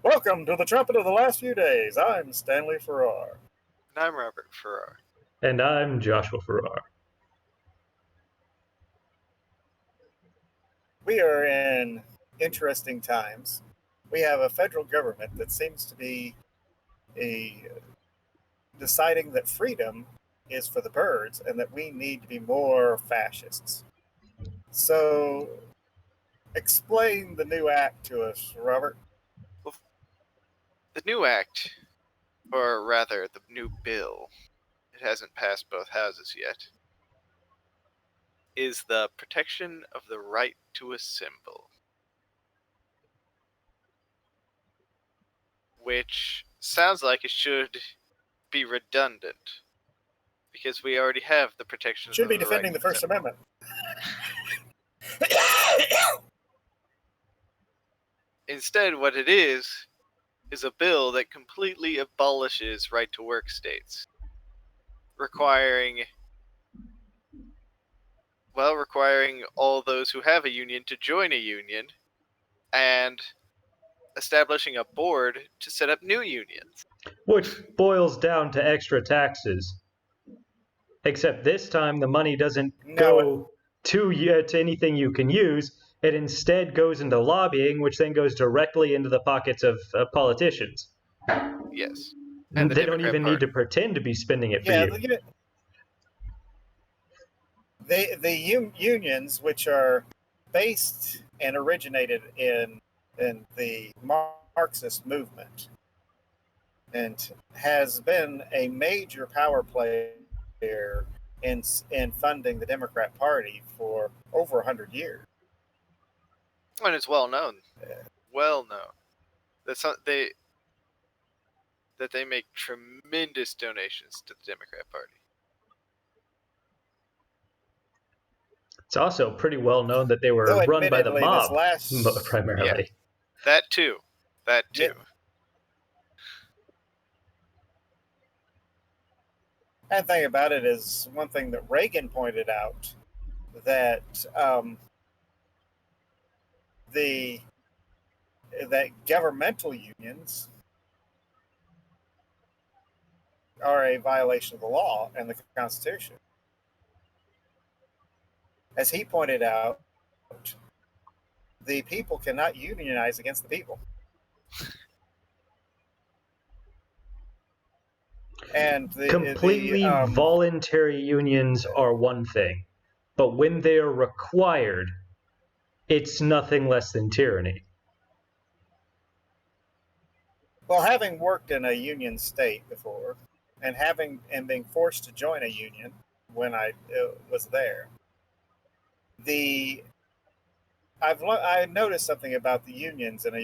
Welcome to the Trumpet of the last few days. I'm Stanley Farrar. And I'm Robert Farrar. And I'm Joshua Farrar. We are in interesting times. We have a federal government that seems to be deciding that freedom is for the birds and that we need to be more fascists. So, explain the new act to us, Robert. Well, the new act, or rather, the new bill, it hasn't passed both houses yet, is the Protection of the Right to Assemble. Which sounds like it should be redundant, because we already have the protection Should of be the right defending the to First assemble. Amendment. Instead, what it is a bill that completely abolishes right-to-work states, requiring all those who have a union to join a union, and establishing a board to set up new unions. Which boils down to extra taxes. Except this time the money doesn't go to anything you can use. It instead goes into lobbying, which then goes directly into the pockets of politicians. Yes. And the They don't Democrat even need Party. to pretend to be spending it for Yeah, you. the unions, which are based and originated in the Marxist movement, and has been a major power player in funding the Democrat Party for over 100 years. And it's well known that they make tremendous donations to the Democrat Party. It's also pretty well known that they were Though run by the admittedly, this mob, last primarily. That too. And thing about it is one thing that Reagan pointed out, that that governmental unions are a violation of the law and the Constitution. As he pointed out, the people cannot unionize against the people. And completely voluntary unions are one thing, but when they are required, it's nothing less than tyranny. Well, having worked in a union state before, and being forced to join a union when I was there, I noticed something about the unions in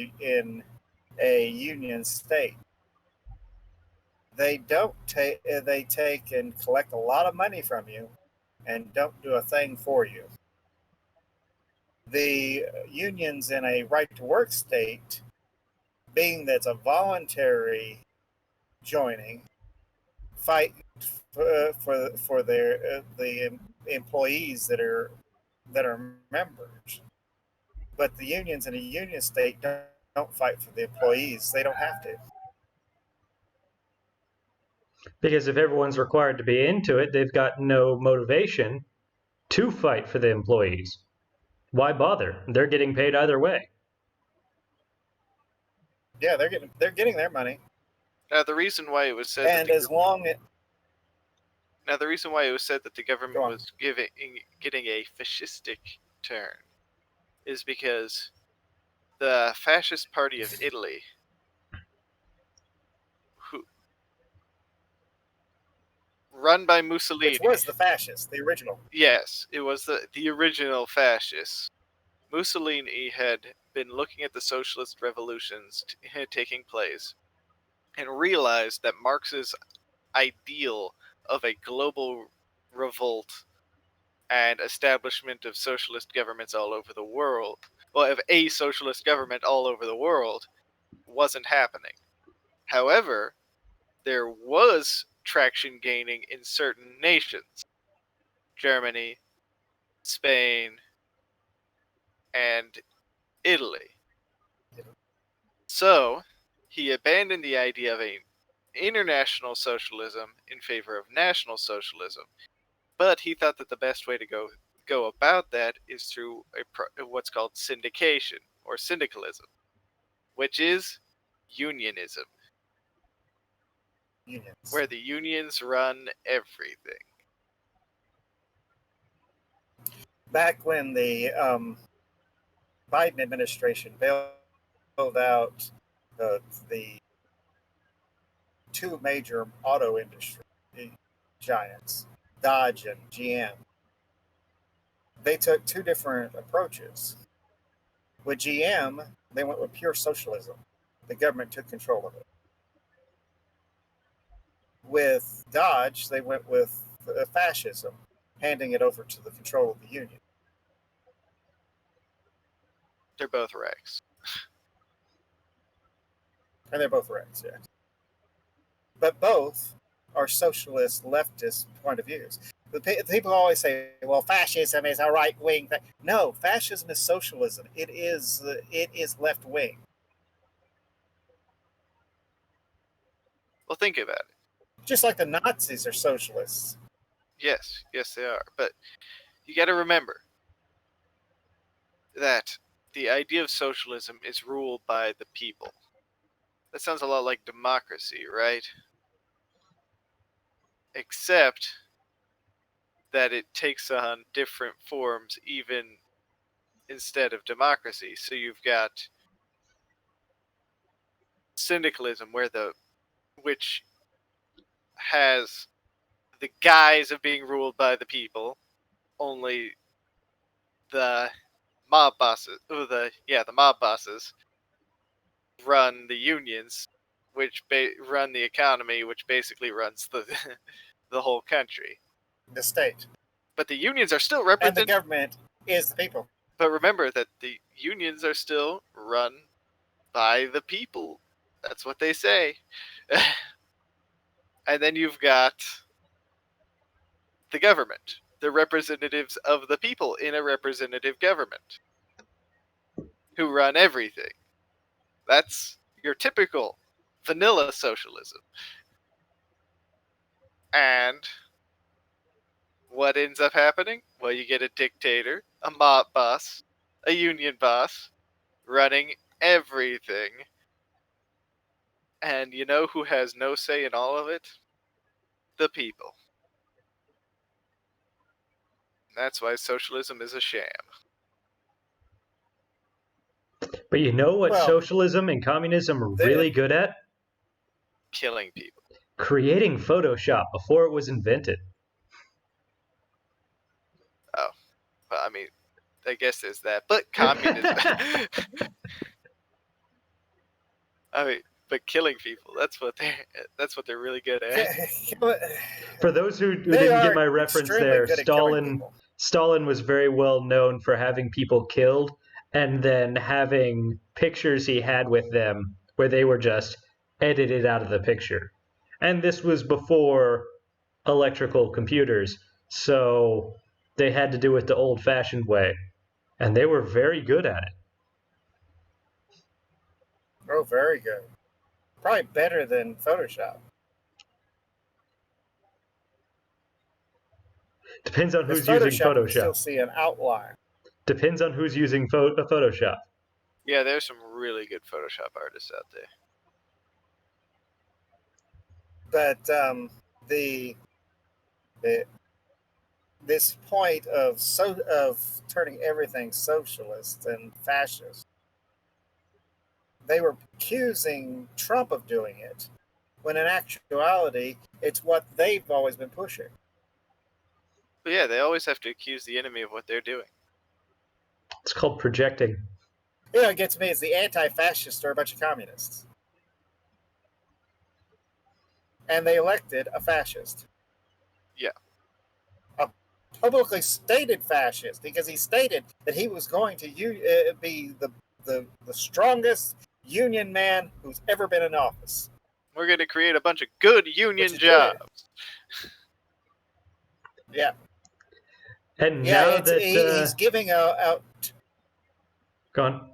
a union state. They take and collect a lot of money from you and don't do a thing for you. The unions in a right to work state, being that's a voluntary joining, fight for the employees that are members. But the unions in a union state don't fight for the employees. They don't have to. Because if everyone's required to be into it, they've got no motivation to fight for the employees. Why bother? They're getting paid either way. Yeah, they're getting their money. Now the reason why it was said and as long as Now the reason why it was said that the government was getting a fascistic turn is because the Fascist Party of Italy, run by Mussolini, which was the fascist, the original. Yes, it was the original fascists. Mussolini had been looking at the socialist revolutions taking place and realized that Marx's ideal of a global revolt and establishment of socialist governments all over the world, well, of a socialist government all over the world, wasn't happening. However, there was traction gaining in certain nations. Germany, Spain, and Italy. So, he abandoned the idea of a international socialism in favor of national socialism. But he thought that the best way to go about that is through what's called syndication or syndicalism, which is unionism, Unions. where the unions run everything. Back when the Biden administration bailed out the two major auto industry giants, Dodge and GM, they took two different approaches. With GM, they went with pure socialism. The government took control of it. With Dodge, they went with fascism, handing it over to the control of the union. They're both wrecks. And they're both right, yeah. But both are socialist, leftist point of views. The people always say, "Well, fascism is a right wing thing." No, fascism is socialism. It is left wing. Well, think about it. Just like the Nazis are socialists. Yes, they are. But you got to remember that the idea of socialism is ruled by the people. That sounds a lot like democracy, right? Except that it takes on different forms even instead of democracy. So you've got syndicalism which has the guise of being ruled by the people, only the mob bosses, the mob bosses run the unions, which run the economy, which basically runs the the whole country. The state. But the unions are still And the represented. government is the people. But remember that the unions are still run by the people. That's what they say. And then you've got the government, the representatives of the people in a representative government, who run everything. That's your typical vanilla socialism. And what ends up happening? Well, you get a dictator, a mob boss, a union boss running everything. And you know who has no say in all of it? The people. That's why socialism is a sham. But you know what Well, socialism and communism are really good at? Killing people. Creating Photoshop before it was invented. Oh, well, I mean, I guess there's that. But communism. I mean, but killing people—that's what they're really good at. For those who They didn't get are my reference extremely there, good at killing people. Stalin was very well known for having people killed and then having pictures he had with them where they were just edited out of the picture. And this was before electrical computers, so they had to do it the old-fashioned way. And they were very good at it. Oh, very good. Probably better than Photoshop. Depends on Because who's using Photoshop, you can Photoshop. still see an outline. Depends on who's using Photoshop. Yeah, there's some really good Photoshop artists out there. But this point of turning everything socialist and fascist, they were accusing Trump of doing it, when in actuality, it's what they've always been pushing. But yeah, they always have to accuse the enemy of what they're doing. It's called projecting. You know, it gets me is the anti-fascists are a bunch of communists. And they elected a fascist. Yeah. A publicly stated fascist, because he stated that he was going to be the strongest union man who's ever been in office. We're going to create a bunch of good union jobs. Yeah. And Yeah, now that he's giving out. Gone.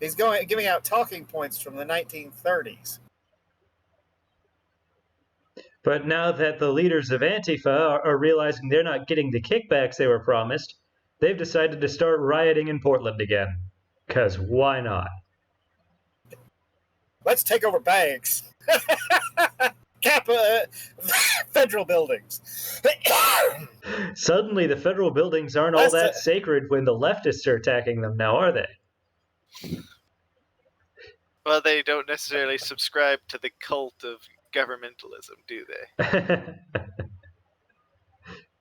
He's giving out talking points from the 1930s. But now that the leaders of Antifa are realizing they're not getting the kickbacks they were promised, they've decided to start rioting in Portland again. 'Cause why not? Let's take over banks. Federal buildings. Suddenly, the federal buildings aren't all that sacred when the leftists are attacking them now, are they? Well, they don't necessarily subscribe to the cult of governmentalism, do they?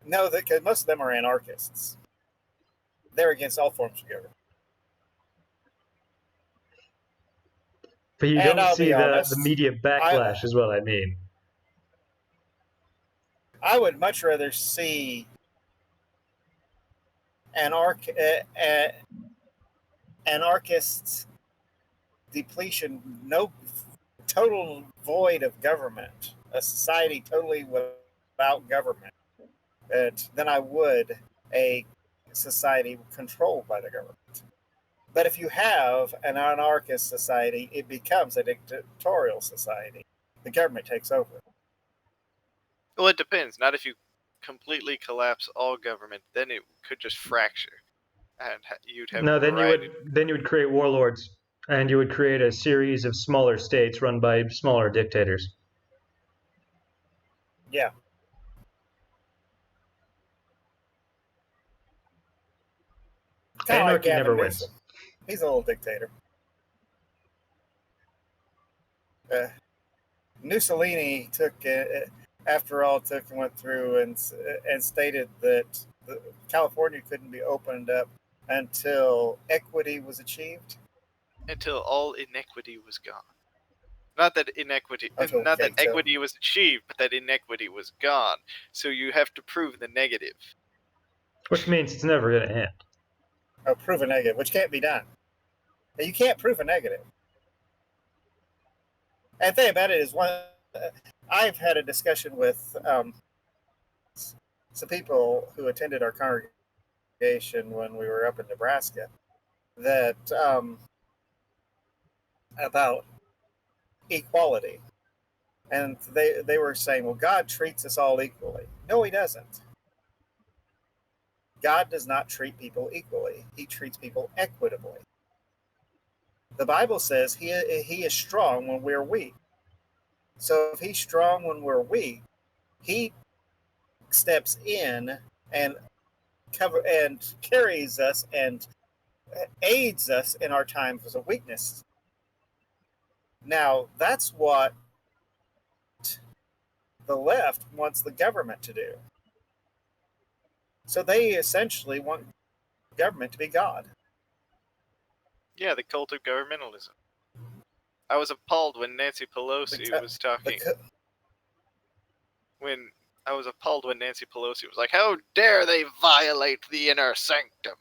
No, because most of them are anarchists. They're against all forms of government. But you And don't I'll see be the honest, media backlash, is what I mean. I would much rather see anarchists depletion, no total void of government, a society totally without government, than I would a society controlled by the government. But if you have an anarchist society, it becomes a dictatorial society. The government takes over. Well, it depends. Not if you completely collapse all government, then it could just fracture, and you'd have No, a variety. then you would create warlords, and you would create a series of smaller states run by smaller dictators. Yeah. Kind of like Anarchy never Gavin wins. Newsom. He's a little dictator. Mussolini after all, and went through and stated that California couldn't be opened up until equity was achieved. Until all inequity was gone. Not that Until not that Cato. equity was achieved, but that inequity was gone. So you have to prove the negative. Which means it's never going to end. Or prove a negative, which can't be done. You can't prove a negative. And the thing about it is, I've had a discussion with some people who attended our congregation when we were up in Nebraska that about equality. And they were saying, well, God treats us all equally. No, he doesn't. God does not treat people equally. He treats people equitably. The Bible says he is strong when we're weak. So if he's strong when we're weak, he steps in and carries us and aids us in our times of weakness. Now, that's what the left wants the government to do. So they essentially want government to be God. Yeah, the cult of governmentalism. I was appalled when Nancy Pelosi was talking. I was appalled when Nancy Pelosi was like, "How dare they violate the inner sanctum?"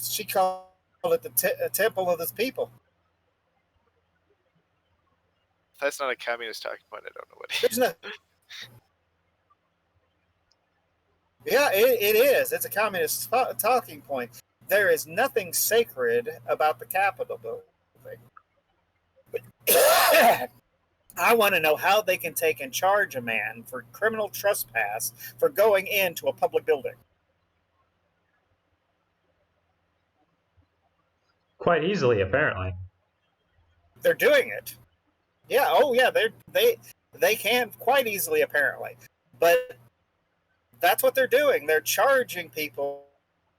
She called it the temple of this people. If that's not a communist talking point, I don't know what There's no. Yeah, it is. It's a communist talking point. There is nothing sacred about the Capitol building. I want to know how they can take and charge a man for criminal trespass for going into a public building. Quite easily, apparently. They're doing it. Yeah. Oh, yeah. They can quite easily, apparently. But that's what they're doing. They're charging people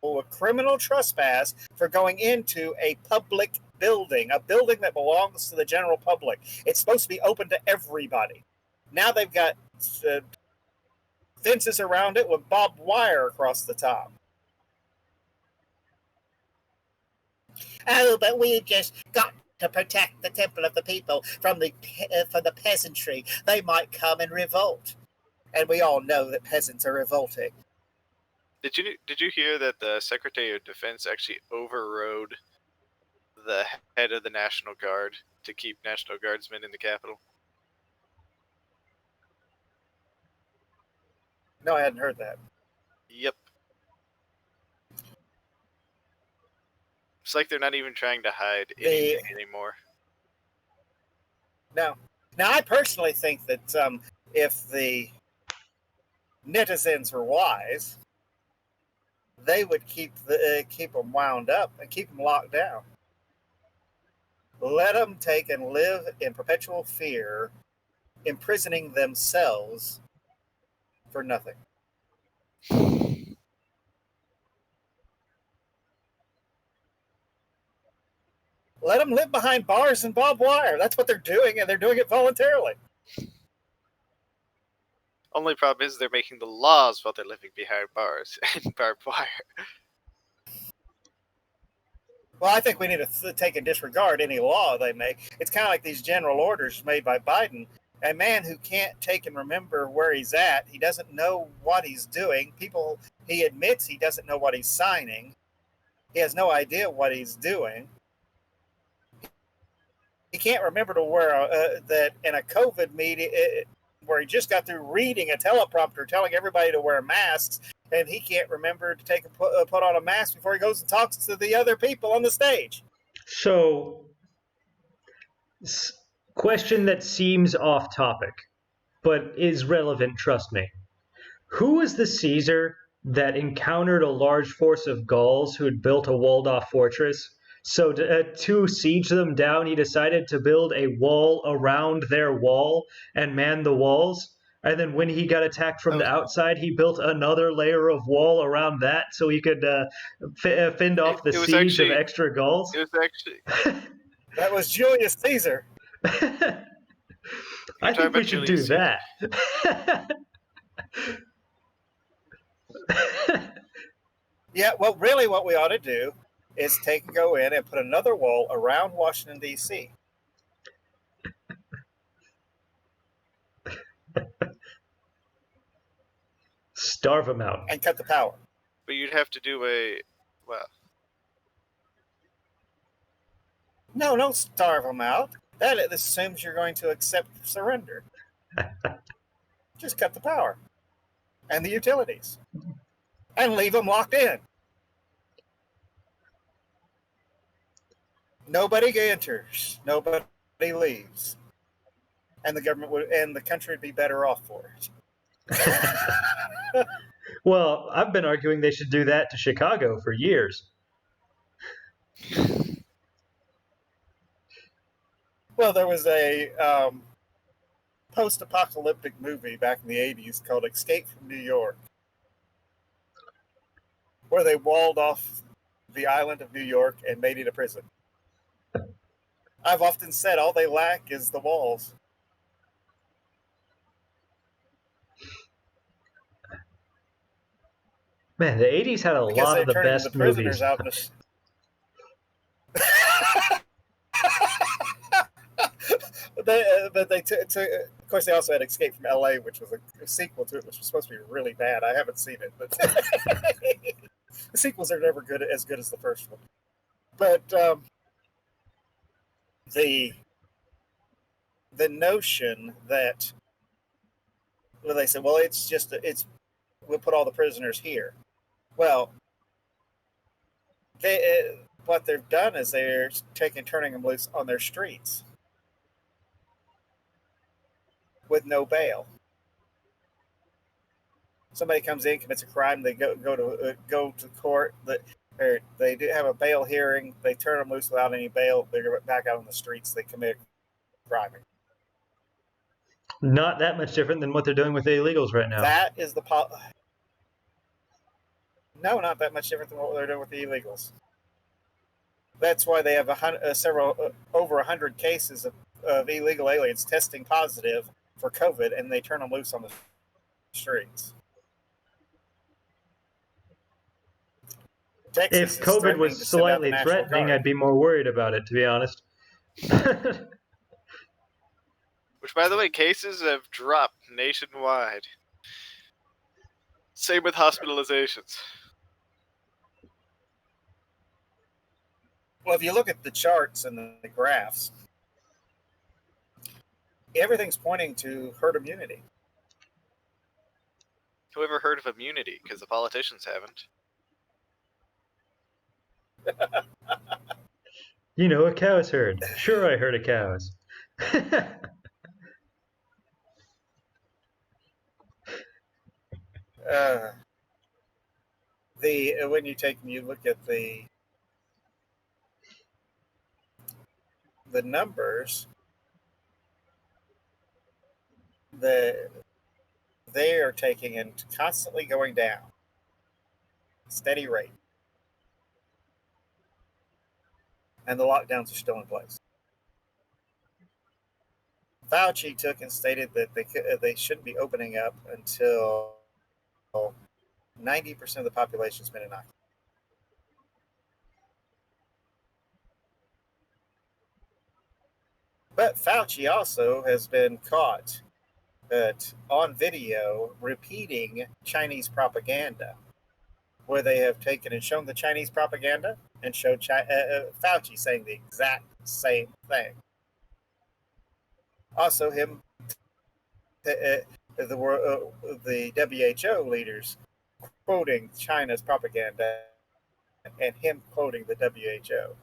with criminal trespass for going into a public building, a building that belongs to the general public. It's supposed to be open to everybody. Now they've got fences around it with barbed wire across the top. Oh, but we just got to protect the temple of the people from the peasantry. They might come and revolt. And we all know that peasants are revolting. Did you hear that the Secretary of Defense actually overrode the head of the National Guard to keep National Guardsmen in the Capitol? No, I hadn't heard that. Yep. It's like they're not even trying to hide anything anymore. No. Now, I personally think that if the netizens were wise, they would keep them wound up and keep them locked down. Let them take and live in perpetual fear, imprisoning themselves for nothing. Let them live behind bars and barbed wire. That's what they're doing, and they're doing it voluntarily. Only problem is they're making the laws while they're living behind bars and barbed wire. Well, I think we need to take and disregard any law they make. It's kind of like these general orders made by Biden. A man who can't take and remember where he's at, he doesn't know what he's doing. He admits he doesn't know what he's signing. He has no idea what he's doing. He can't remember to where that in a COVID meeting where he just got through reading a teleprompter telling everybody to wear masks, and he can't remember to put on a mask before he goes and talks to the other people on the stage. So, question that seems off topic, but is relevant, trust me. Who was the Caesar that encountered a large force of Gauls who had built a walled-off fortress? So to siege them down, he decided to build a wall around their wall and man the walls. And then when he got attacked from the outside, he built another layer of wall around that so he could fend off the siege of extra Gauls. It was actually... That was Julius Caesar. I think we should do that. Yeah, well, really what we ought to do is go in and put another wall around Washington, D.C. Starve them out. And cut the power. But you'd have to do No, don't starve them out. That assumes you're going to accept surrender. Just cut the power and the utilities and leave them locked in. Nobody enters, nobody leaves, and the country would be better off for it. Well, I've been arguing they should do that to Chicago for years. Well, there was a post-apocalyptic movie back in the 80s called Escape from New York, where they walled off the island of New York and made it a prison. I've often said all they lack is the walls. Man, the 80s had a lot of the best movies. Out but they of course, they also had Escape from L.A., which was a sequel to it, which was supposed to be really bad. I haven't seen it, but the sequels are never as good as the first one. But the notion that they said, well, we'll put all the prisoners here. Well, what they've done is they're turning them loose on their streets with no bail. Somebody comes in, commits a crime, they go to court. They do have a bail hearing. They turn them loose without any bail. They're back out on the streets. They commit crime. Not that much different than what they're doing with the illegals right now. That is No, not that much different than what they're doing with the illegals. That's why they have over 100 cases of illegal aliens testing positive for COVID, and they turn them loose on the streets. Texas if COVID was slightly threatening, I'd be more worried about it, to be honest. Which, by the way, cases have dropped nationwide. Same with hospitalizations. Well, if you look at the charts and the graphs, everything's pointing to herd immunity. Who ever heard of immunity? Because the politicians haven't. You know, a cow's herd. Sure, I heard of cows. Uh, when you look at the numbers, the they are taking and constantly going down, steady rate, and the lockdowns are still in place. Fauci took and stated that they shouldn't be opening up until 90% of the population has been inoculated. But Fauci also has been caught on video repeating Chinese propaganda, where they have taken and shown the Chinese propaganda and showed Fauci saying the exact same thing. Also, the WHO leaders quoting China's propaganda and him quoting the WHO.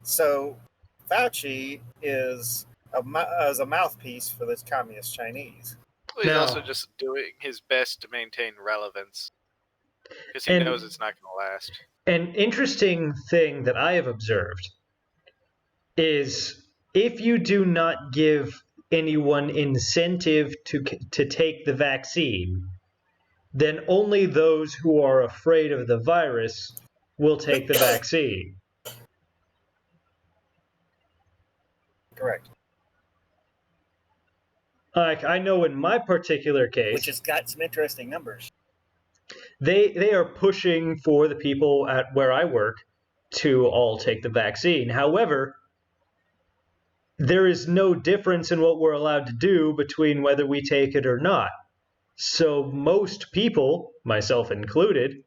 So Fauci is a mouthpiece for this communist Chinese. Well, he's Now- also just doing his best to maintain relevance because he knows it's not going to last. An interesting thing that I have observed is if you do not give anyone incentive to take the vaccine, then only those who are afraid of the virus will take the vaccine. Correct. Like, I know in my particular case, Which has got some interesting numbers. they are pushing for the people at where I work to all take the vaccine. However, there is no difference in what we're allowed to do between whether we take it or not. So most people, myself included,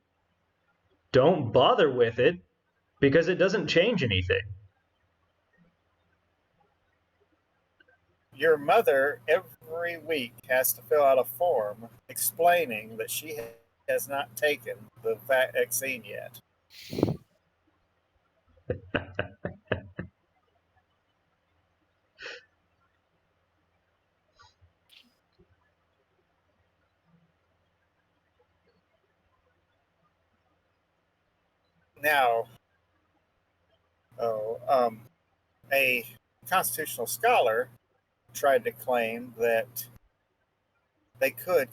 don't bother with it because it doesn't change anything. Your mother every week has to fill out a form explaining that she has not taken the vaccine yet. Now, a constitutional scholar tried to claim that they could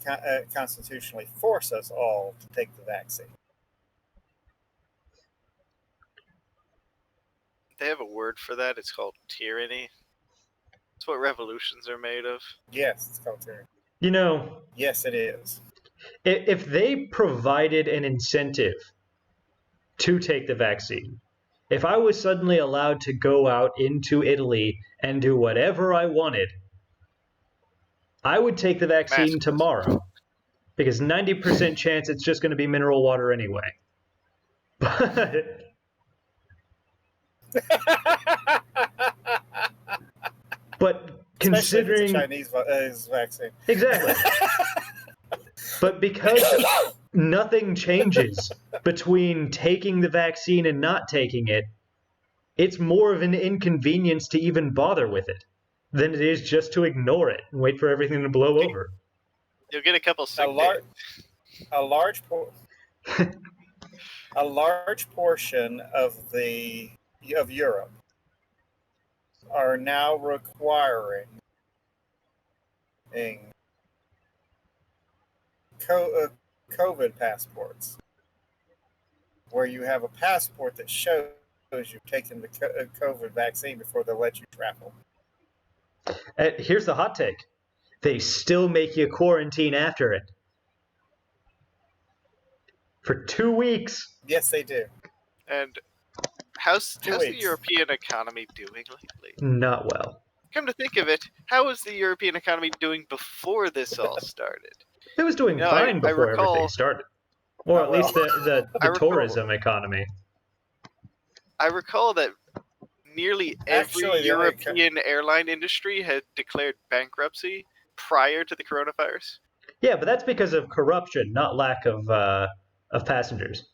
constitutionally force us all to take the vaccine. They have a word for that. It's called tyranny. It's what revolutions are made of. Yes, it's called tyranny. You know, Yes, it is. if they provided an incentive to take the vaccine, if I was suddenly allowed to go out into Italy and do whatever I wanted, I would take the vaccine tomorrow because 90% chance it's just going to be mineral water anyway. But considering especially if it's a Chinese vaccine. Exactly. But because nothing changes between taking the vaccine and not taking it, it's more of an inconvenience to even bother with it than it is just to ignore it and wait for everything to blow over. You'll get a couple sick a large portion of Europe are now requiring COVID passports, where you have a passport that shows you've taken the COVID vaccine before they let you travel. Here's the hot take. They still make you quarantine after it. For 2 weeks. Yes, they do. And how's the European economy doing lately? Not well. Come to think of it, how was the European economy doing before this all started? It was doing fine before everything started. Or at least the tourism economy. I recall that nearly every European airline industry had declared bankruptcy prior to the coronavirus. Yeah, but that's because of corruption, not lack of passengers.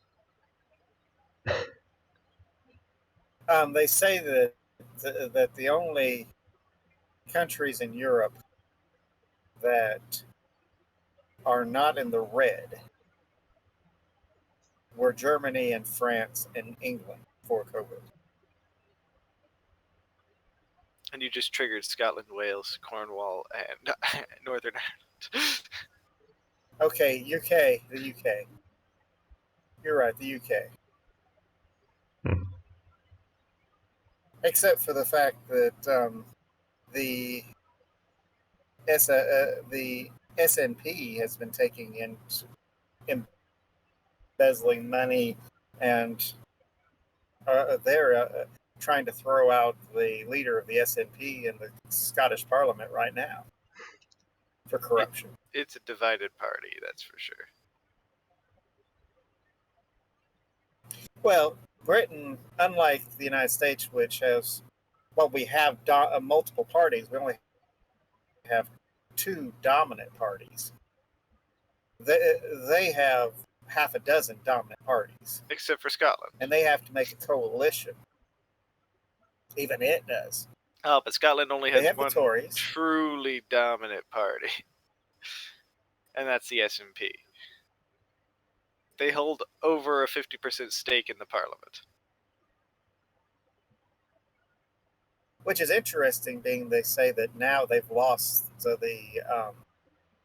They say that the only countries in Europe that are not in the red were Germany and France and England for COVID. And you just triggered Scotland, Wales, Cornwall, and Northern Ireland. Okay, the UK. You're right, the UK. Except for the fact that the the SNP has been taking in embezzling money, and they're trying to throw out the leader of the SNP in the Scottish Parliament right now for corruption. It's a divided party, that's for sure. Well, Britain, unlike the United States, which has, well, we have multiple parties, we only have two dominant parties. They have half a dozen dominant parties. Except for Scotland. And they have to make a coalition. Even it does. Oh, but Scotland only has one Tories. truly dominant party. And that's the SNP. They hold over a 50% stake in the parliament. Which is interesting, being they say that now they've lost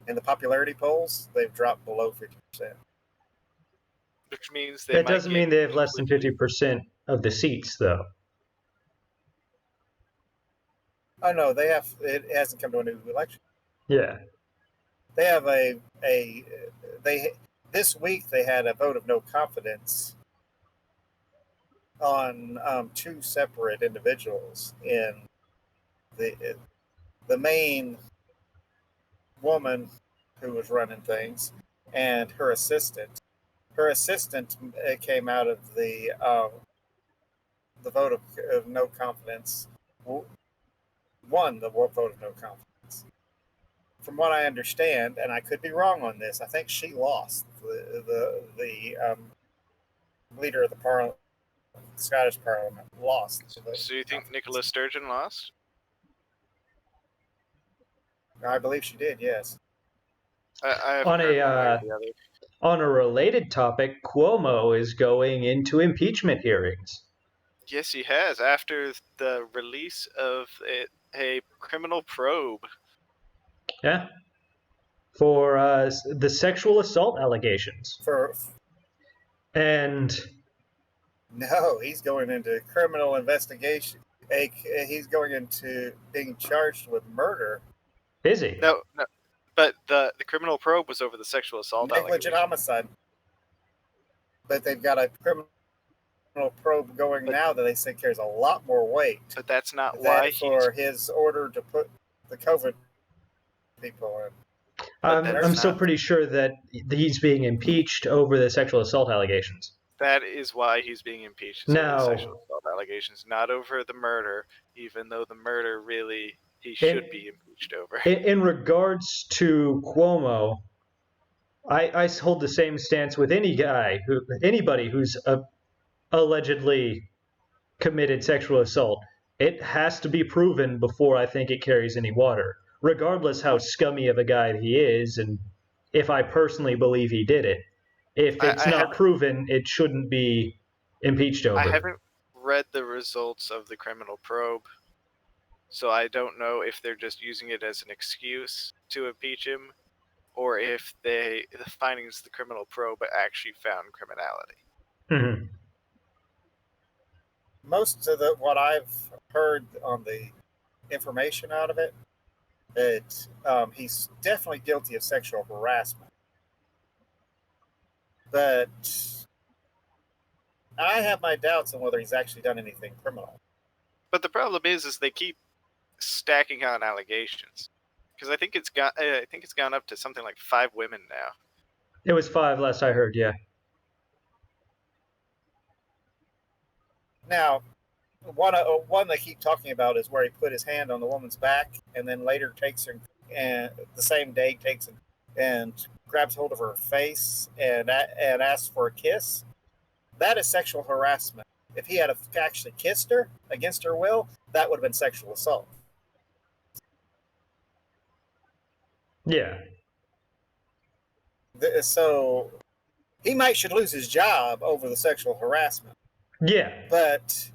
in the popularity polls, they've dropped below 50%. Which means they That doesn't mean they have less than 50% of the seats, though. Oh no, they have. It hasn't come to a new election. Yeah. They have this week they had a vote of no confidence on two separate individuals in the main woman who was running things and her assistant. Her assistant came out of the vote of no confidence. Won the vote of no confidence. From what I understand, and I could be wrong on this, I think she lost. The leader of the Scottish Parliament lost. So you think Nicola Sturgeon lost? I believe she did. Yes. I haven't heard one way or the other. On a related topic, Cuomo is going into impeachment hearings. Yes, he has. After the release of a criminal probe. Yeah. For the sexual assault allegations. And no, he's going into criminal investigation. He's going into being charged with murder. Is he? No. But the criminal probe was over the sexual assault negligent homicide. But they've got a criminal probe going now that they say carries a lot more weight. But that's not why for his order to put the COVID people in. I'm still pretty sure that he's being impeached over the sexual assault allegations. That is why he's being impeached. Over the sexual assault allegations, not over the murder, even though the murder really he should be impeached over. In regards to Cuomo, I hold the same stance with anybody who's allegedly committed sexual assault. It has to be proven before I think it carries any water, regardless how scummy of a guy he is, and if I personally believe he did it. If it's not proven, it shouldn't be impeached over. I haven't read the results of the criminal probe, so I don't know if they're just using it as an excuse to impeach him, or if the findings of the criminal probe actually found criminality. Mm-hmm. Most of what I've heard on the information out of it, he's definitely guilty of sexual harassment. But I have my doubts on whether he's actually done anything criminal. But the problem is they keep stacking on allegations. Because I think it's gone up to something like 5 women now. It was 5 last I heard, yeah. Now, one they keep talking about is where he put his hand on the woman's back and then later takes her, and the same day takes her and grabs hold of her face and asks for a kiss. That is sexual harassment. If he had actually kissed her against her will, that would have been sexual assault. Yeah. So he should lose his job over the sexual harassment. Yeah. But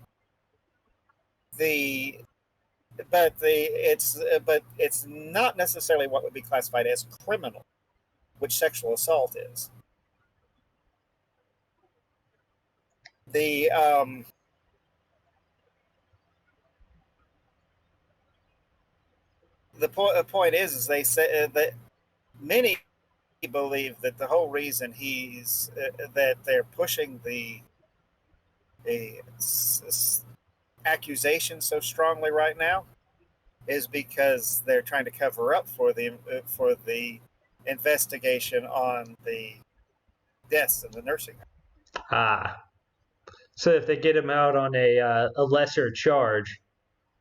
it's not necessarily what would be classified as criminal, which sexual assault is. The point is they say that many believe that the whole reason that they're pushing the accusation so strongly right now is because they're trying to cover up for the investigation on the deaths in the nursing home. Ah. So if they get him out on a lesser charge,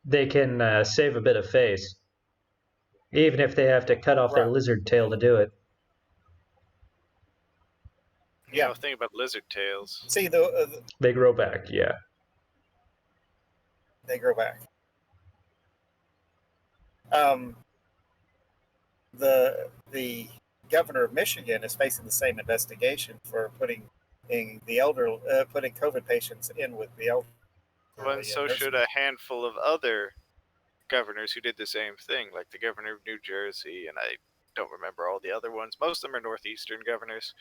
they can save a bit of face, even if they have to cut off their Right. lizard tail to do it. You know, think about lizard tails. See, They grow back, yeah. They grow back. The governor of Michigan is facing the same investigation for putting COVID patients in with the elderly. Well, and so should a handful of other governors who did the same thing, like the governor of New Jersey, and I don't remember all the other ones. Most of them are northeastern governors.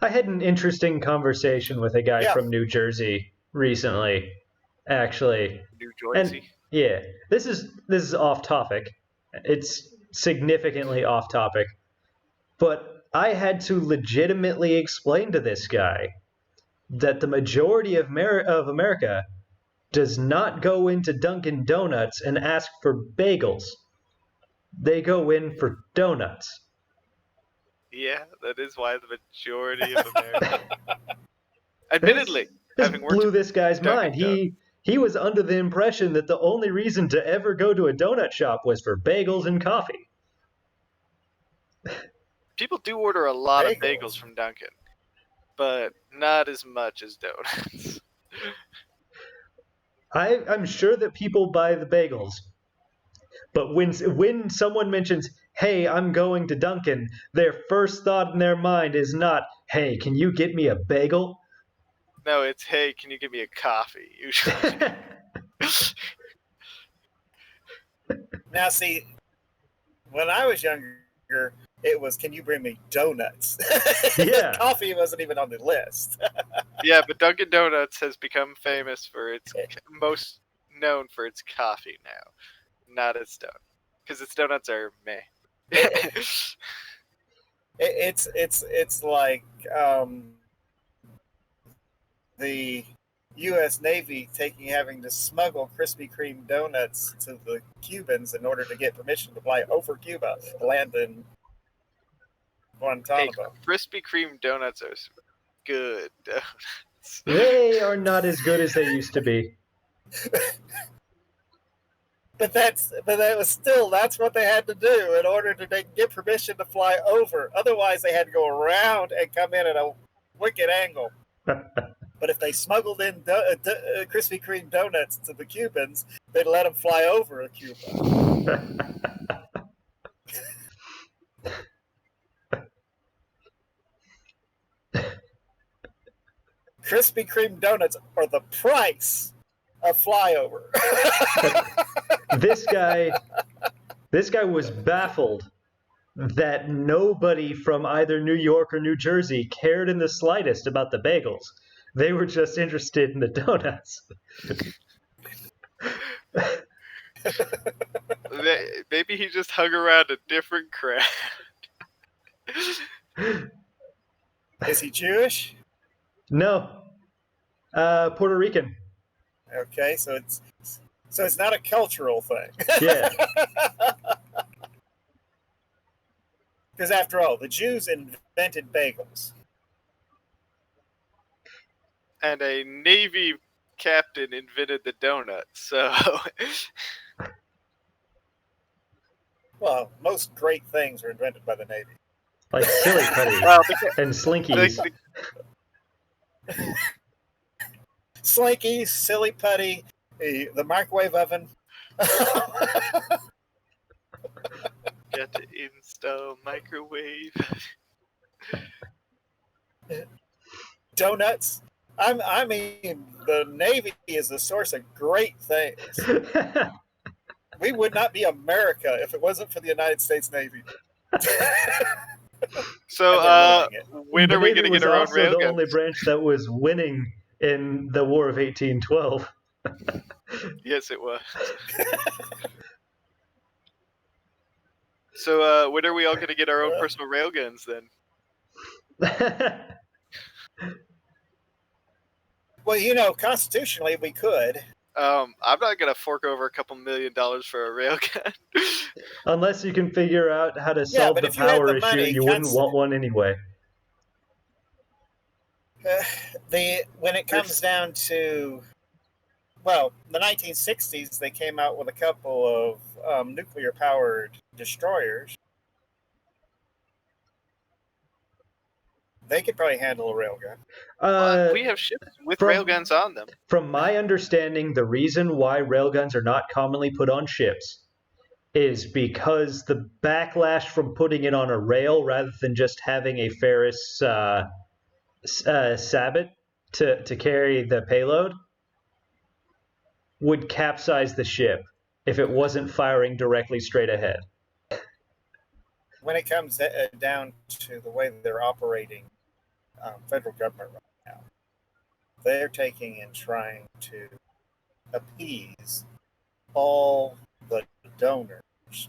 I had an interesting conversation with a guy from New Jersey recently, actually. New Jersey. Yeah, this is off topic. It's significantly off topic. But I had to legitimately explain to this guy that the majority of America does not go into Dunkin' Donuts and ask for bagels. They go in for donuts. Yeah, that is why the majority of America. Admittedly, this having worked blew this guy's Dunkin' mind. He was under the impression that the only reason to ever go to a donut shop was for bagels and coffee. People do order a lot of bagels from Dunkin', but not as much as donuts. I'm sure that people buy the bagels, but when someone mentions, "Hey, I'm going to Dunkin'," their first thought in their mind is not, "Hey, can you get me a bagel?" No, it's, "Hey, can you get me a coffee?" Usually. Now, see, when I was younger, it was, "Can you bring me donuts?" Yeah. Coffee wasn't even on the list. Yeah, but Dunkin' Donuts has become famous for its most known for its coffee now, not its donut, because its donuts are meh. It's like the U.S. Navy having to smuggle Krispy Kreme donuts to the Cubans in order to get permission to fly over Cuba to land in Guantanamo. Hey, Krispy Kreme donuts are good donuts. They are not as good as they used to be. But that's what they had to do in order to get permission to fly over. Otherwise, they had to go around and come in at a wicked angle. But if they smuggled in Krispy Kreme donuts to the Cubans, they'd let them fly over Cuba. Krispy Kreme donuts are the price of flyover. This guy was baffled that nobody from either New York or New Jersey cared in the slightest about the bagels. They were just interested in the donuts. Maybe he just hung around a different crowd. Is he Jewish? No. Puerto Rican. Okay, so it's not a cultural thing. Yeah. Because after all, the Jews invented bagels. And a Navy captain invented the donut, so... Well, most great things were invented by the Navy. Like chili cutters and slinkies. Slinky, silly putty, the microwave oven. Got to install microwave. Donuts. I mean, the Navy is the source of great things. We would not be America if it wasn't for the United States Navy. So, And they're ruining it. when The are we Navy going to was get our own also the railguns? only branch that was winning in the War of 1812. Yes, it was. So, when are we all going to get our own personal railguns then? Well, you know, constitutionally we could. I'm not going to fork over a couple $1 million for a railgun. Unless you can figure out how to Yeah, solve but the if you had power the issue, money, you wouldn't want one anyway. when it comes down to, well, the 1960s, they came out with a couple of nuclear-powered destroyers. They could probably handle a railgun. We have ships with from- railguns on them. From my understanding, the reason why railguns are not commonly put on ships is because the backlash from putting it on a rail rather than just having a Ferris sabot to carry the payload would capsize the ship if it wasn't firing directly straight ahead. When it comes down to the way they're operating federal government right now, they're taking and trying to appease all the donors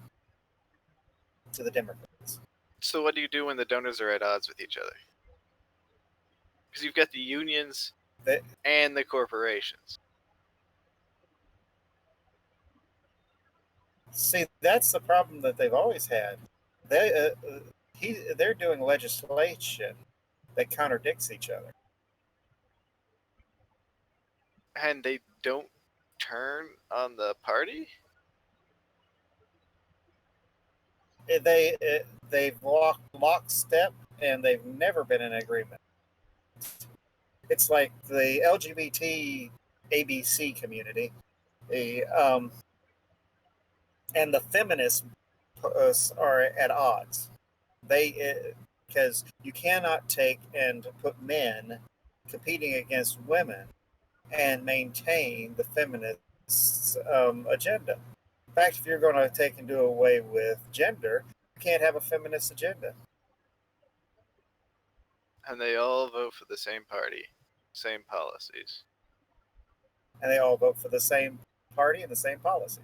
to the Democrats. So what do you do when the donors are at odds with each other? Because you've got the unions and the corporations. See, that's the problem that they've always had. They're doing legislation that contradicts each other. And they don't turn on the party? They've walked lockstep, and they've never been in agreement. It's like the LGBT ABC community, and the feminists are at odds. Because you cannot take and put men competing against women and maintain the feminist agenda. In fact, if you're going to take and do away with gender, you can't have a feminist agenda. And they all vote for the same party, same policies. And they all vote for the same party and the same policy.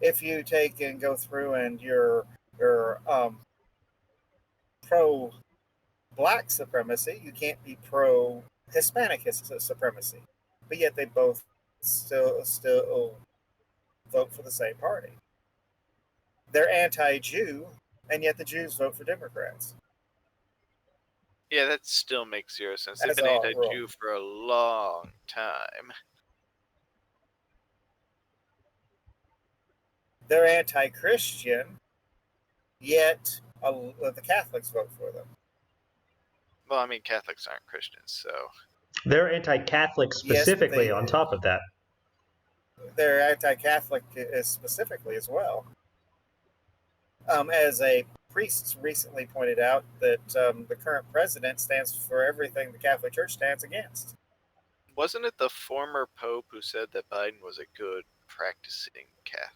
If you take and go through and you're pro black supremacy, you can't be pro Hispanic supremacy. But yet they both still vote for the same party. They're anti-Jew, and yet the Jews vote for Democrats. Yeah, that still makes zero sense. They've That's been all anti-Jew wrong. for a long time. They're anti-Christian, yet the Catholics vote for them. Well, I mean, Catholics aren't Christians, so... They're anti-Catholic specifically Yes, on top of that. They're anti-Catholic specifically as well. As a priest recently pointed out, that the current president stands for everything the Catholic Church stands against. Wasn't it the former Pope who said that Biden was a good practicing Catholic?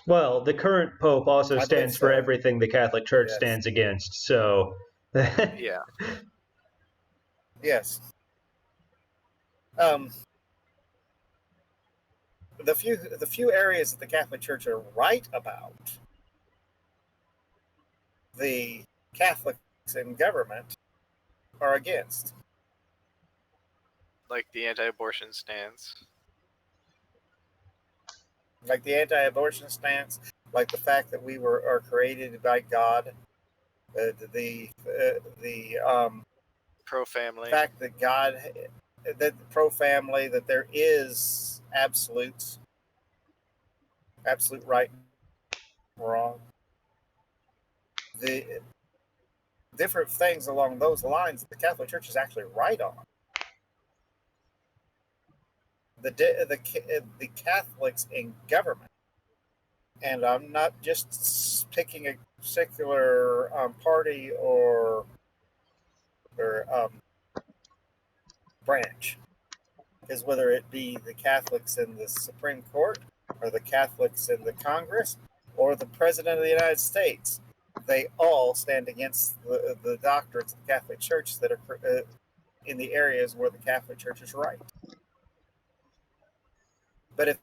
Well, the current Pope also stands for so. everything the Catholic Church Yes. stands against, so... Yeah. Yes. The few areas that the Catholic Church are right about, the Catholics in government are against. Like the anti-abortion stance. Like the anti-abortion stance, like the fact that we are created by God, the pro-family. fact that God, that pro-family, that there is absolute right and wrong. different things along those lines the Catholic Church is actually right on. The Catholics in government, and I'm not just picking a particular party or branch, because whether it be the Catholics in the Supreme Court or the Catholics in the Congress or the President of the United States, they all stand against the doctrines of the Catholic Church that are in the areas where the Catholic Church is right. But if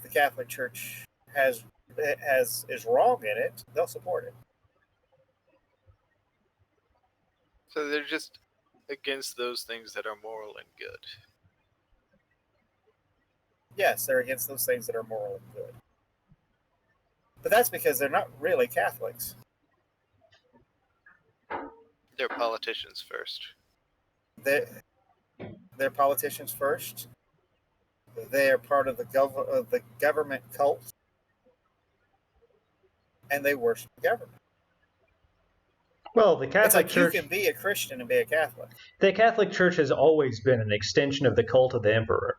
the Catholic Church is wrong in it, they'll support it. So they're just against those things that are moral and good. Yes, they're against those things that are moral and good. But that's because they're not really Catholics. They're politicians first. They're politicians first. They are part of the government cult, and they worship the government. Well, the It's Catholic like Church. you can be a Christian and be a Catholic. The Catholic Church has always been an extension of the cult of the emperor.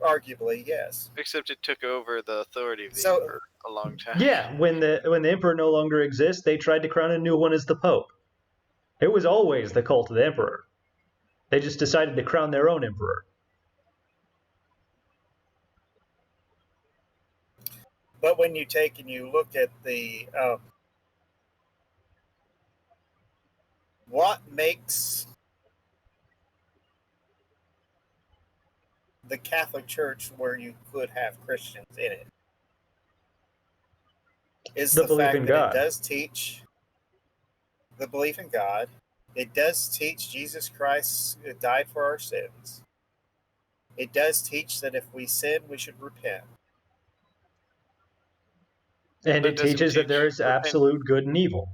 Arguably, yes. Except it took over the authority of the So- emperor a long time. Yeah, when the emperor no longer exists, they tried to crown a new one as the pope. It was always the cult of the emperor. They just decided to crown their own emperor. But when you take and you look at the what makes the Catholic Church where you could have Christians in it is The the belief fact in that God. it does teach the belief in God. It does teach Jesus Christ died for our sins. It does teach that if we sin, we should repent. And But it it doesn't teaches that teach there is absolute good and evil.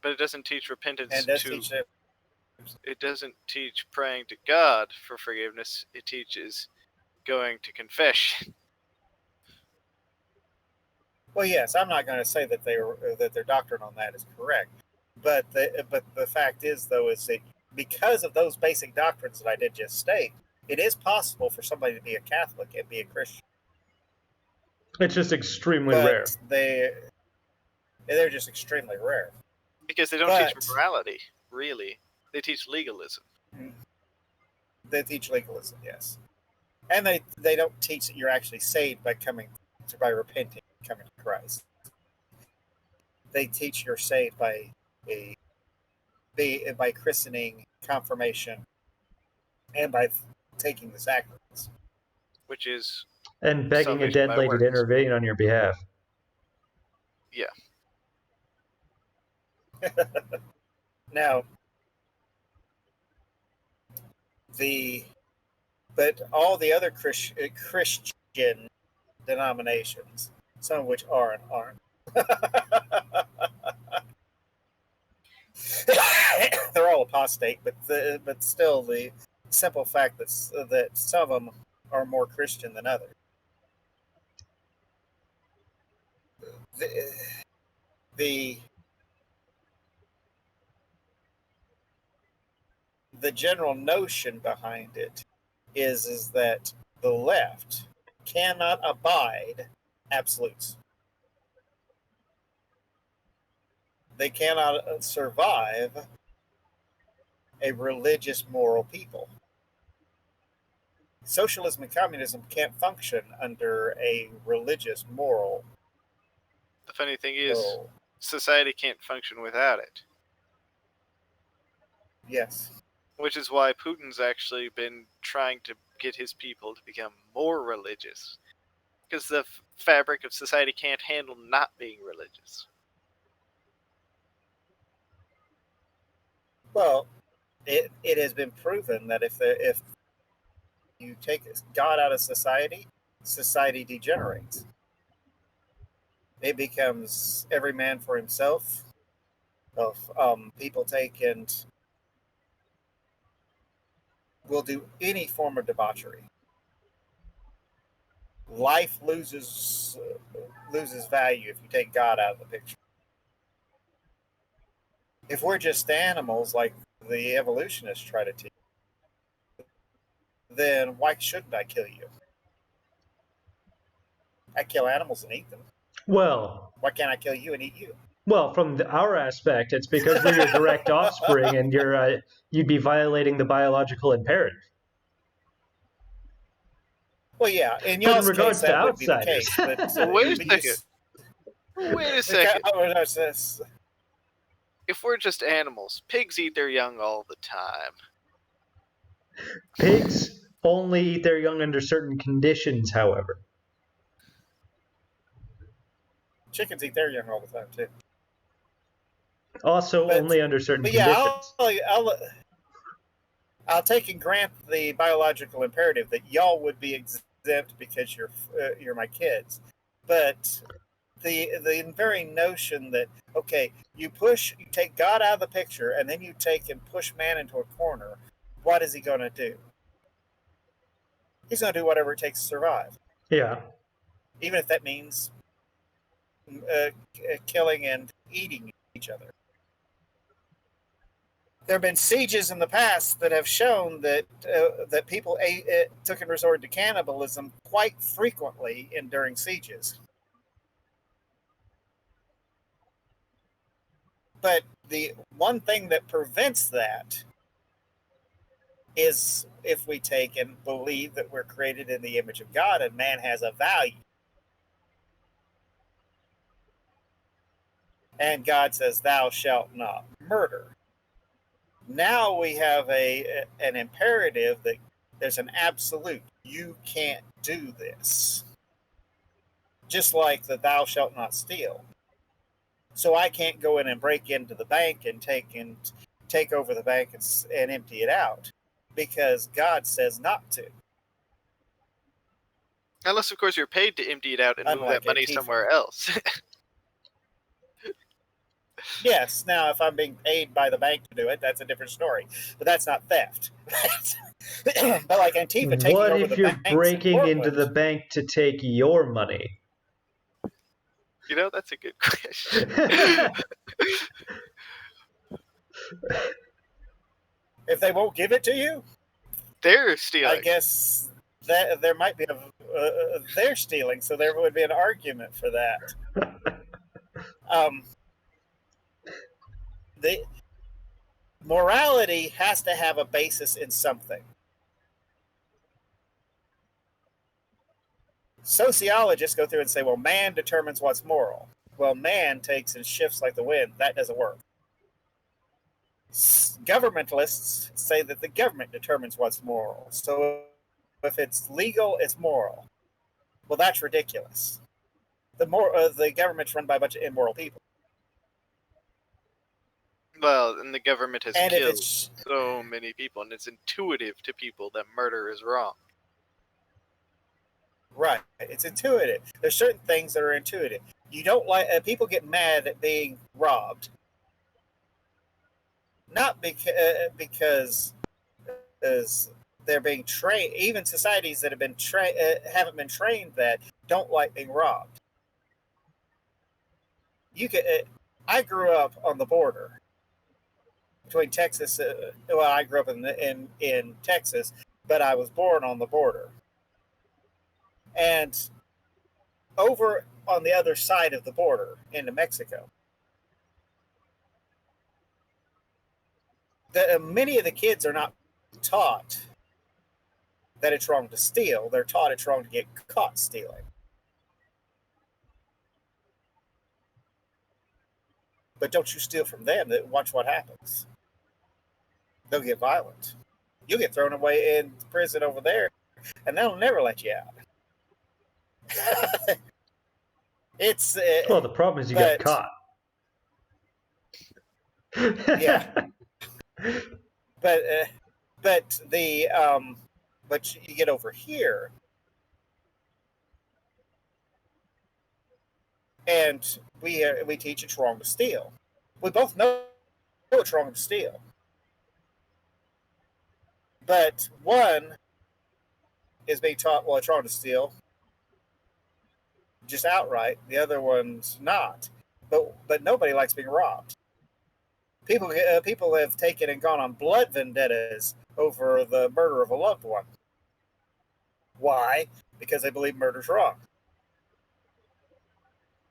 But it doesn't teach repentance And it does to. teach that. It doesn't teach praying to God for forgiveness. It teaches going to confession. Well, yes, I'm not going to say that their doctrine on that is correct, but the fact is, though, is that because of those basic doctrines that I did just state, it is possible for somebody to be a Catholic and be a Christian. It's just extremely But rare. they're just extremely rare. Because they don't teach morality, really. They teach legalism. They teach legalism, yes, and they don't teach that you're actually saved by repenting, coming to Christ. They teach you're saved by christening, confirmation, and by taking the sacraments. Which is And begging a salvation dead by lady to works. intervene on your behalf. Yeah. Now, but all the other Christian denominations, some of which are and aren't, they're all apostate. But still, the simple fact that some of them are more Christian than others. The general notion behind it is that the left cannot abide absolutes. They cannot survive a religious moral people. Socialism and communism can't function under a religious moral. The funny thing is, goal. society can't function without it. Yes. Which is why Putin's actually been trying to get his people to become more religious. Because the fabric of society can't handle not being religious. Well, it has been proven that if you take God out of society, society degenerates. It becomes every man for himself. Of people take and will do any form of debauchery, life loses value if you take God out of the picture. If we're just animals, like the evolutionists try to teach, then why shouldn't I kill you? I kill animals and eat them. Well, Why can't I kill you and eat you? from our aspect, it's because we're your direct offspring, and you'd be violating the biological imperative. Well, yeah, in But in y'all's case, regards to that would be the outsiders, case. But Wait a second. Wait a second. If we're just animals, pigs eat their young all the time. pigs only eat their young under certain conditions, however. Chickens eat their young all the time too. Also, only under certain conditions. I'll take and grant the biological imperative that y'all would be exempt because you're my kids, but the very notion that, okay, you take God out of the picture and then you take and push man into a corner, what is he going to do? He's going to do whatever it takes to survive. Yeah. Even if that means killing and eating each other. There have been sieges in the past that have shown that people took and resorted to cannibalism quite frequently during sieges. But the one thing that prevents that is if we take and believe that we're created in the image of God and man has a value. And God says, "Thou shalt not murder." Now we have an imperative that there's an absolute. You can't do this. Just like the "thou shalt not steal." So I can't go in and break into the bank and take over the bank and empty it out because God says not to. Unless, of course, you're paid to empty it out and move Unlike that money Antifa. somewhere else. Yes, now if I'm being paid by the bank to do it, that's a different story. But that's not theft. But like Antifa taking What over if the you're banks breaking in into the Portland. bank to take your money? You know, that's a good question. If they won't give it to you, They're stealing. I guess that there might be they're stealing, so there would be an argument for that. The morality has to have a basis in something. Sociologists go through and say, well, man determines what's moral. Well, man takes and shifts like the wind. That doesn't work. Governmentalists say that the government determines what's moral. So if it's legal, it's moral. Well, that's ridiculous. The government's run by a bunch of immoral people. Well, and the government has And killed so many people, and it's intuitive to people that murder is wrong. Right. It's intuitive. There's certain things that are intuitive. You don't like people get mad at being robbed, not because they're being trained. Even societies that have been haven't been trained that don't like being robbed. I grew up on the border between Texas. Well, I grew up in Texas, but I was born on the border. And over on the other side of the border into Mexico, many of the kids are not taught that it's wrong to steal. They're taught it's wrong to get caught stealing. But don't you steal from them. Watch what happens. They'll get violent. You'll get thrown away in prison over there, and they'll never let you out. It's well, the problem is you get caught. Yeah, but you get over here, and we teach it's wrong to steal. We both know it's wrong to steal, but one is being taught, well, it's wrong to steal. just outright. The other one's not. But nobody likes being robbed. People have taken and gone on blood vendettas over the murder of a loved one. Why? Because they believe murder's wrong,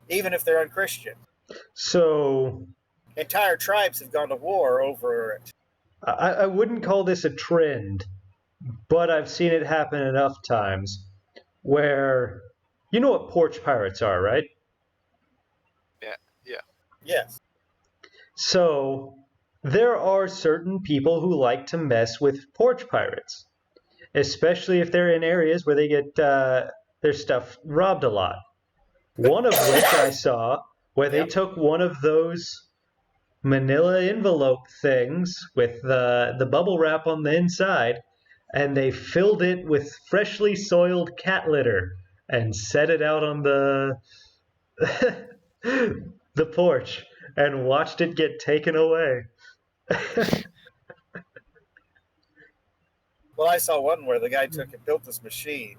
even if they're unchristian. So entire tribes have gone to war over it. I wouldn't call this a trend, but I've seen it happen enough times where, you know what porch pirates are, right? Yeah. Yes. So there are certain people who like to mess with porch pirates, especially if they're in areas where they get their stuff robbed a lot. One of which I saw where they took one of those manila envelope things with the bubble wrap on the inside, and they filled it with freshly soiled cat litter and set it out on the the porch and watched it get taken away. Well, I saw one where the guy took and built this machine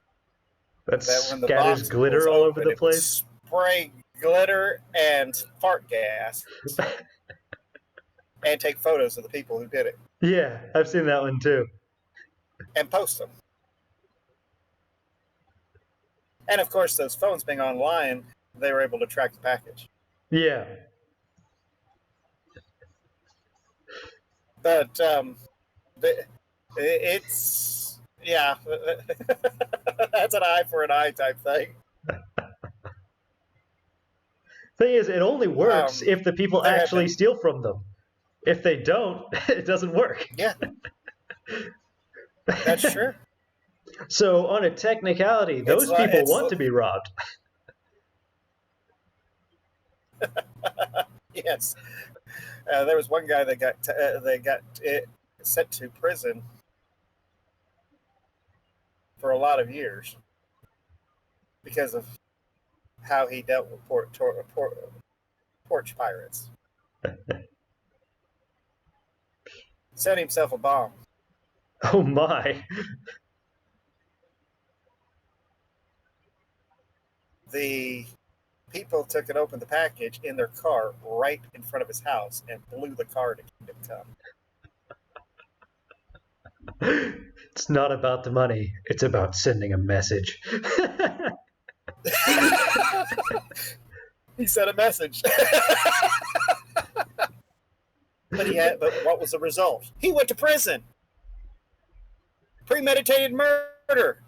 that when the scatters box glitter all over the it would place. spray glitter and fart gas and take photos of the people who did it Yeah, I've seen that one too. and post them. And of course, those phones being online, they were able to track the package. Yeah. But it's, yeah, that's an eye for an eye type thing. Thing is, it only works if the people actually steal from them. If they don't, it doesn't work. Yeah. That's true. So, on a technicality, those people want to be robbed. Yes. There was one guy that got sent to prison for a lot of years because of how he dealt with porch pirates. Set himself a bomb. Oh my. The people took and opened the package in their car right in front of his house and blew the car to keep him come. It's not about the money. It's about sending a message. He sent a message. But what was the result? He went to prison. Premeditated murder.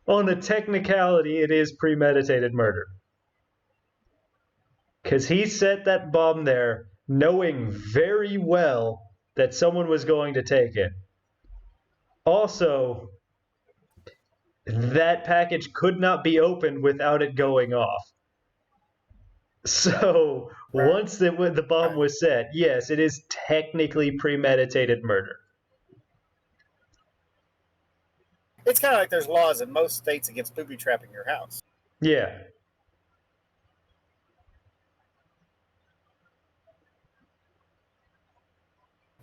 On a technicality, it is premeditated murder. Because he set that bomb there knowing very well that someone was going to take it. Also, that package could not be opened without it going off. So, once the bomb was set, yes, it is technically premeditated murder. It's kind of like there's laws in most states against booby trapping your house. Yeah.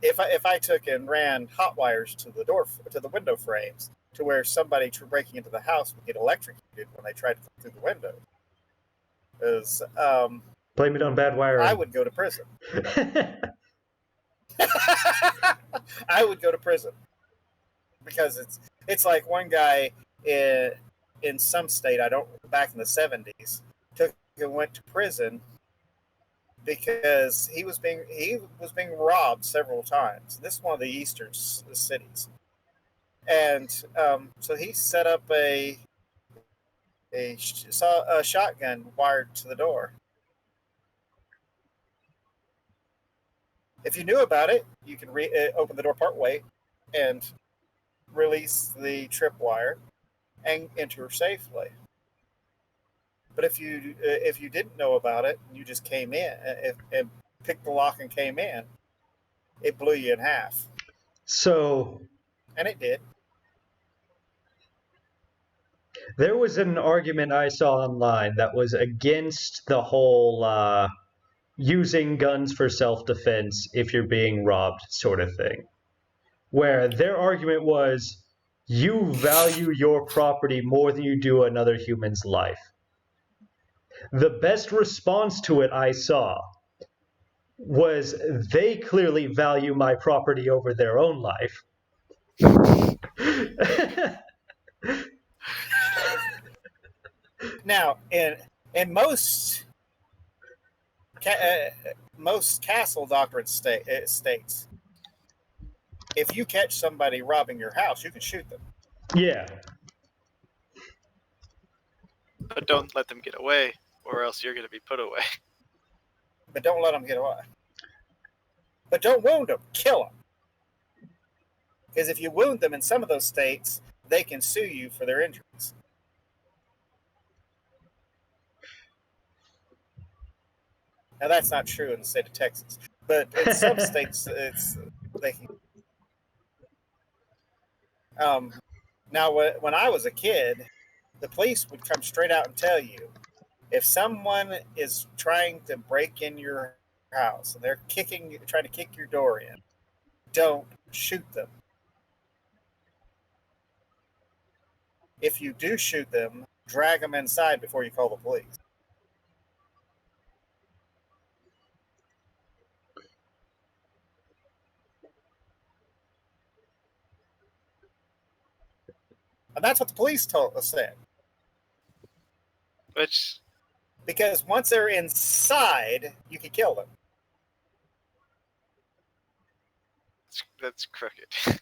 If I took and ran hot wires to the window frames to where somebody breaking into the house would get electrocuted when they tried to come through the window, because blame it on bad wiring. I would go to prison. I would go to prison because it's like one guy in some state, back in the 70s, took and went to prison because he was being robbed several times. This is one of the eastern cities, and so he set up a shotgun wired to the door. If you knew about it, you can open the door part way and release the tripwire and enter safely. But if you didn't know about it, you just came in and picked the lock and came in, it blew you in half. So, and it did. There was an argument I saw online that was against the whole using guns for self-defense if you're being robbed sort of thing. Where their argument was, you value your property more than you do another human's life. The best response to it I saw was they clearly value my property over their own life. Now, in most castle doctrine states, if you catch somebody robbing your house, you can shoot them. Yeah. But don't let them get away, or else you're going to be put away. But don't let them get away. But don't wound them. Kill them. Because if you wound them in some of those states, they can sue you for their injuries. Now, that's not true in the state of Texas. But in some states, they can. Now, when I was a kid, the police would come straight out and tell you, if someone is trying to break in your house and they're trying to kick your door in, don't shoot them. If you do shoot them, drag them inside before you call the police. And that's what the police said. Which, because once they're inside, you can kill them. that's crooked.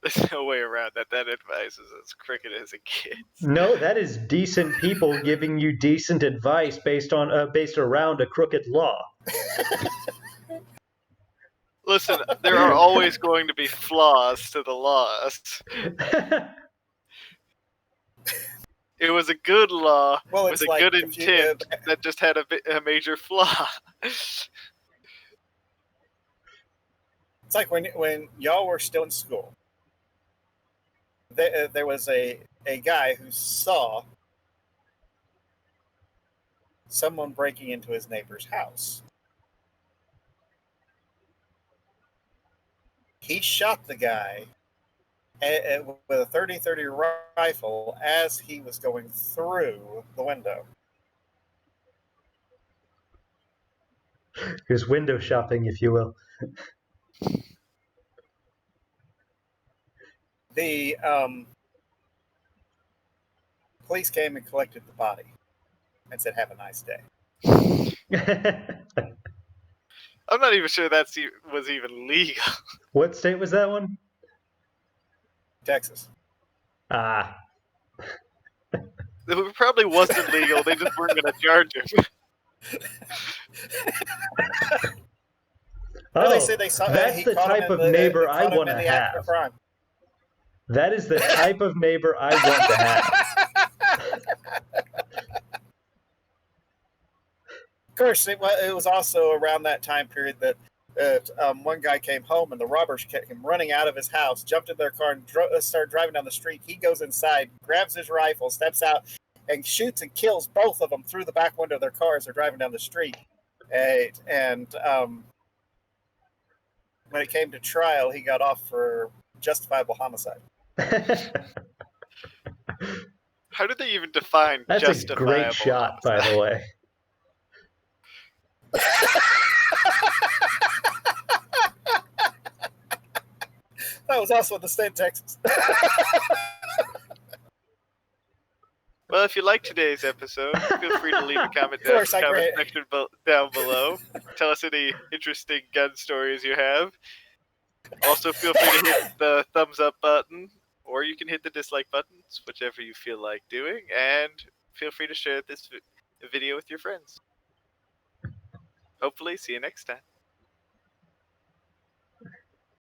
There's no way around that. That advice is as crooked as it gets. No, that is decent people giving you decent advice based around a crooked law. Listen, there are always going to be flaws to the laws. It was a good law with a good intent that just had a major flaw. It's like when y'all were still in school. There was a guy who saw someone breaking into his neighbor's house. He shot the guy with a .30-30 rifle as he was going through the window. He was window shopping, if you will. The police came and collected the body and said, "Have a nice day." I'm not even sure that was even legal. What state was that one? Texas. Ah. It probably wasn't legal. They just weren't going to charge him. Oh, they say they saw, that's the type of neighbor I want to have. That is the type of neighbor I want to have. Of course, it was also around that time period that one guy came home and the robbers kept him running out of his house, jumped in their car and started driving down the street. He goes inside, grabs his rifle, steps out, and shoots and kills both of them through the back window of their car as they're driving down the street. And when it came to trial, he got off for justifiable homicide. How did they even define That's justifiable? That's a great shot, homicide? by the way. That was also in the state of Texas. Well, if you like today's episode, feel free to leave a comment down in the comment section down below. Tell us any interesting gun stories you have. Also, feel free to hit the thumbs up button, or you can hit the dislike buttons, whichever you feel like doing. And feel free to share this video with your friends. Hopefully, see you next time.